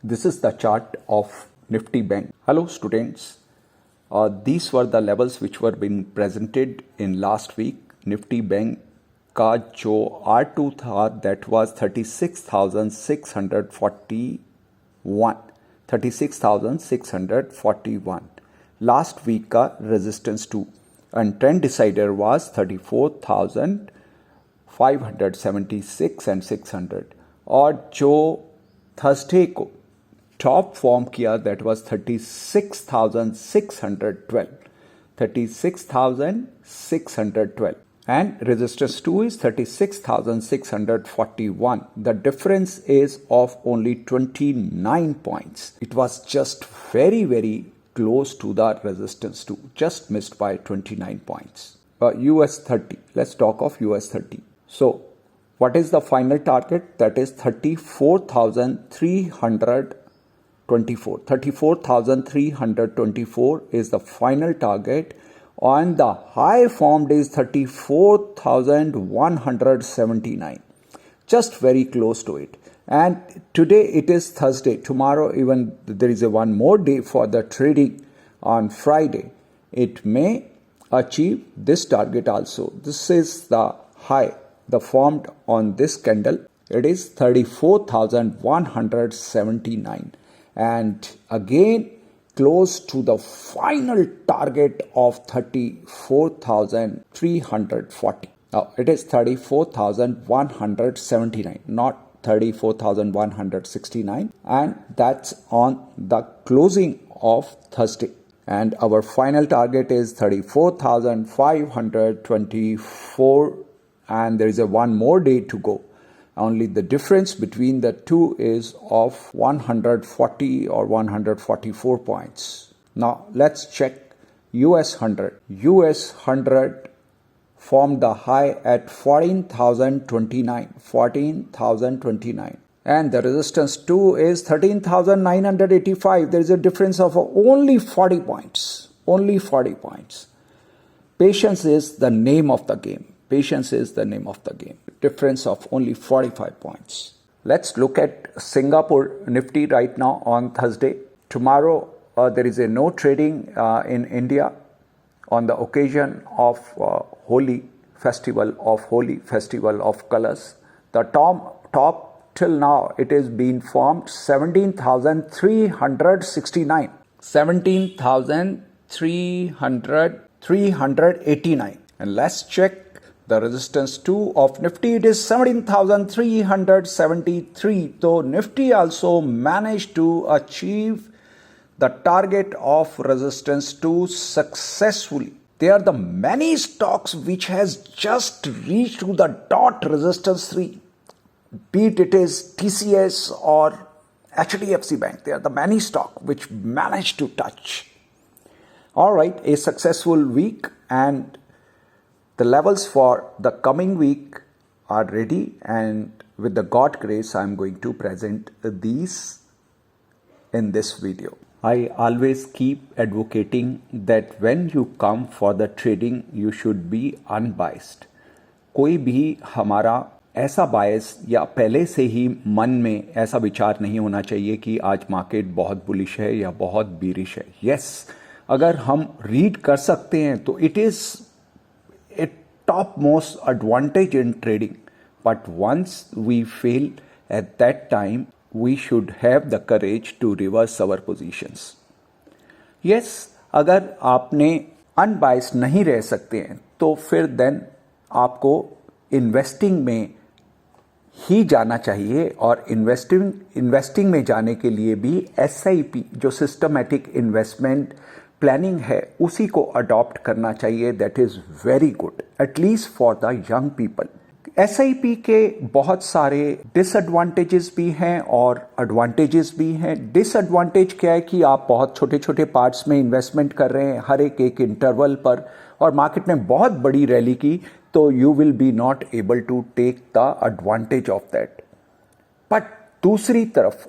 This is the chart of Nifty Bank. Hello students. These were the levels which were being presented in last week. Nifty Bank का जो R2 था that was 36,641. Last week का resistance 2 and trend decider was 34,576 and 600. और जो Thursday को top form किया that was 36,612 and resistance 2 is 36,641. The difference is of only 29 points. It was just very close to the resistance 2, just missed by 29 points. US 30, let's talk of US 30. So what is the final target? That is 34,324. 34,324 is the final target. And the high formed is 34,179. Just very close to it. And today it is Thursday. Tomorrow even there is one more day for the trading on Friday. It may achieve this target also. This is the high, the formed on this candle. It is 34,179. And again, close to the final target of 34,340. Now it is 34,179, not 34,169, and that's on the closing of Thursday. And our final target is 34,524, and there is one more day to go. Only the difference between the two is of 140 or 144 points. Now let's check US 100. US 100 formed the high at 14,029. And the resistance 2 is 13,985. There is a difference of only 40 points. Only 40 points. Patience is the name of the game. Patience is the name of the game. Difference of only 45 points. Let's look at Singapore Nifty right now on Thursday. Tomorrow there is no trading in India on the occasion of Holi festival of colors. The top till now it is being formed 17,369. 17,389. And let's check the resistance 2 of Nifty. It is 17,373. So Nifty also managed to achieve the target of resistance 2 successfully. There are the many stocks which has just reached to the dot resistance 3. Be it is TCS or HDFC Bank. There are the many stocks which managed to touch. All right, a successful week, and the levels for the coming week are ready, and with the God grace, I am going to present these in this video. I always keep advocating that when you come for the trading, you should be unbiased. कोई भी हमारा ऐसा बायस या पहले से ही मन में ऐसा विचार नहीं होना चाहिए कि आज मार्केट बहुत बुलिश है या बहुत बीरिश है. यस, अगर हम रीड कर सकते हैं तो it is a topmost advantage in trading, but once we fail at that time, we should have the courage to reverse our positions. Yes, अगर आपने unbiased नहीं रह सकते हैं तो फिर then आपको इन्वेस्टिंग में ही जाना चाहिए, और इन्वेस्टिंग में जाने के लिए भी SIP जो सिस्टमैटिक इन्वेस्टमेंट प्लानिंग है उसी को अडॉप्ट करना चाहिए. That is very good, at least for the young people. SIP के बहुत सारे डिसएडवांटेजेस भी हैं और एडवांटेजेस भी हैं. डिसएडवांटेज क्या है कि आप बहुत छोटे छोटे पार्ट्स में इन्वेस्टमेंट कर रहे हैं हर एक इंटरवल पर, और मार्केट में बहुत बड़ी रैली की तो you will be not able to take the advantage of that. But दूसरी तरफ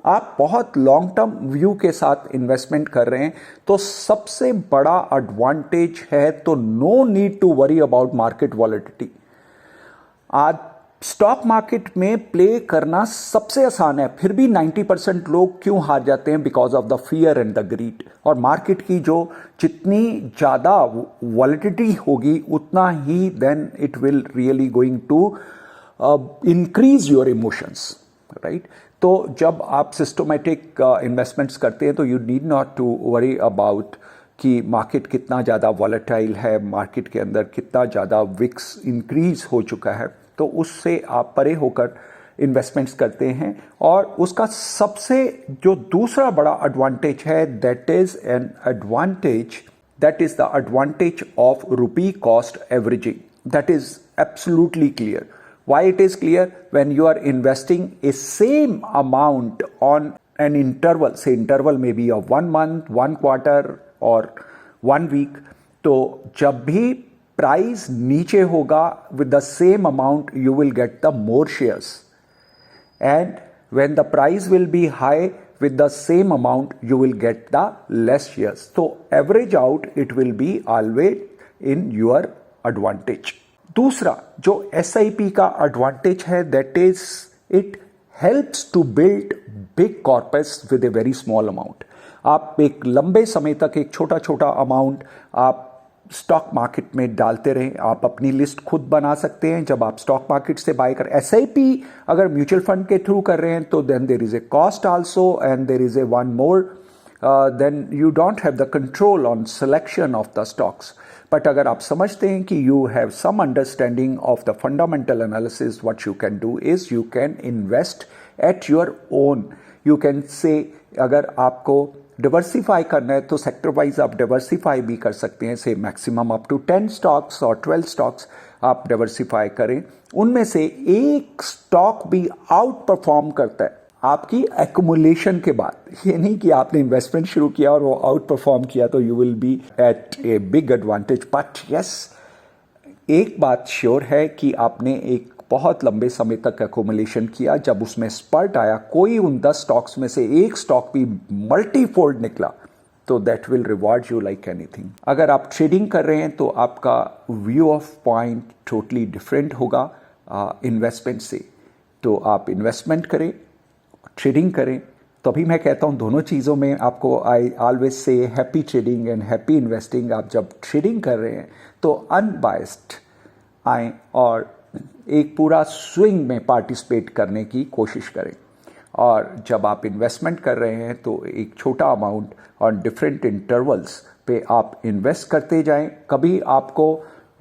आप बहुत लॉन्ग टर्म व्यू के साथ इन्वेस्टमेंट कर रहे हैं तो सबसे बड़ा एडवांटेज है तो no need to worry about market volatility. आज स्टॉक मार्केट में प्ले करना सबसे आसान है, फिर भी 90% लोग क्यों हार जाते हैं? Because of the fear and the greed. और मार्केट की जो जितनी ज़्यादा वॉलेटिलिटी होगी उतना ही then it will really going to increase your emotions, right? तो जब आप सिस्टमेटिक इन्वेस्टमेंट्स करते हैं तो you need not to worry about कि मार्केट कितना ज़्यादा वॉलेटाइल है, मार्केट के अंदर कितना ज़्यादा विक्स इंक्रीज हो चुका है। तो उससे आप परे होकर इन्वेस्टमेंट्स करते हैं। और उसका सबसे जो दूसरा बड़ा एडवांटेज है, that is the advantage of rupee cost averaging. That is absolutely clear. Why it is clear? When you are investing a same amount on an interval, say interval may be of 1 month, 1 quarter or 1 week, तो जब भी price नीचे होगा with the same amount you will get the more shares, and when the price will be high with the same amount you will get the less shares. So average out it will be always in your advantage. दूसरा जो SIP का advantage है, that is it helps to build big corpus with a very small amount. आप एक लंबे समय तक एक छोटा छोटा अमाउंट आप स्टॉक मार्केट में डालते रहें। आप अपनी लिस्ट खुद बना सकते हैं जब आप स्टॉक मार्केट से बाय कर। SIP अगर म्यूचुअल फंड के थ्रू कर रहे हैं तो then there is a cost also and there is a one more, then you don't have the control on selection of the stocks. But अगर आप समझते हैं कि you have some understanding of the fundamental analysis, what you can do is you can invest at your own. You can say अगर आपको diversify करना है तो sector wise आप diversify भी कर सकते हैं। say maximum up to 10 stocks और 12 stocks आप diversify करें। उनमें से एक stock भी out perform करता है आपकी एक्युमुलेशन के बाद। ये नहीं कि आपने इन्वेस्टमेंट शुरू किया और वो आउट परफॉर्म किया तो you will be at a big advantage. But yes, एक बात श्योर है कि आपने एक बहुत लंबे समय तक एक्युमुलेशन किया, जब उसमें स्पर्ट आया, कोई उन 10 स्टॉक्स में से एक स्टॉक भी मल्टीफोल्ड निकला तो that will reward you like anything. अगर आप ट्रेडिंग कर रहे हैं तो आपका view of point totally different होगा इन्वेस्टमेंट से। तो आप इन्वेस्टमेंट करें, ट्रेडिंग करें। तभी मैं कहता हूं दोनों चीज़ों में आपको I always say happy trading and happy investing. आप जब ट्रेडिंग कर रहे हैं तो अनबायस्ड आएँ और एक पूरा स्विंग में पार्टिसिपेट करने की कोशिश करें। और जब आप इन्वेस्टमेंट कर रहे हैं तो एक छोटा अमाउंट और डिफरेंट इंटरवल्स पे आप इन्वेस्ट करते जाएं। कभी आपको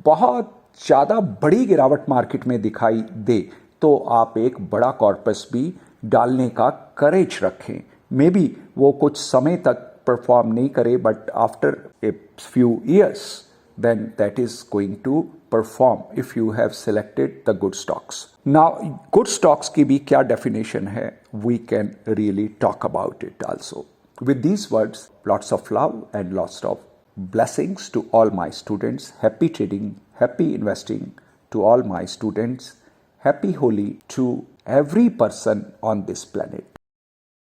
बहुत ज़्यादा बड़ी गिरावट मार्केट में दिखाई दे तो आप एक बड़ा कॉर्पस भी डालने का करेज रखें। मे बी वो कुछ समय तक परफॉर्म नहीं करे, but after a few years then that is going to perform if you have selected the good stocks. Now good stocks की भी क्या डेफिनेशन है, we can really talk about it also. With these words, lots of love and lots of blessings to all my students. Happy trading, happy investing to all my students. Happy Holi to every person on this planet.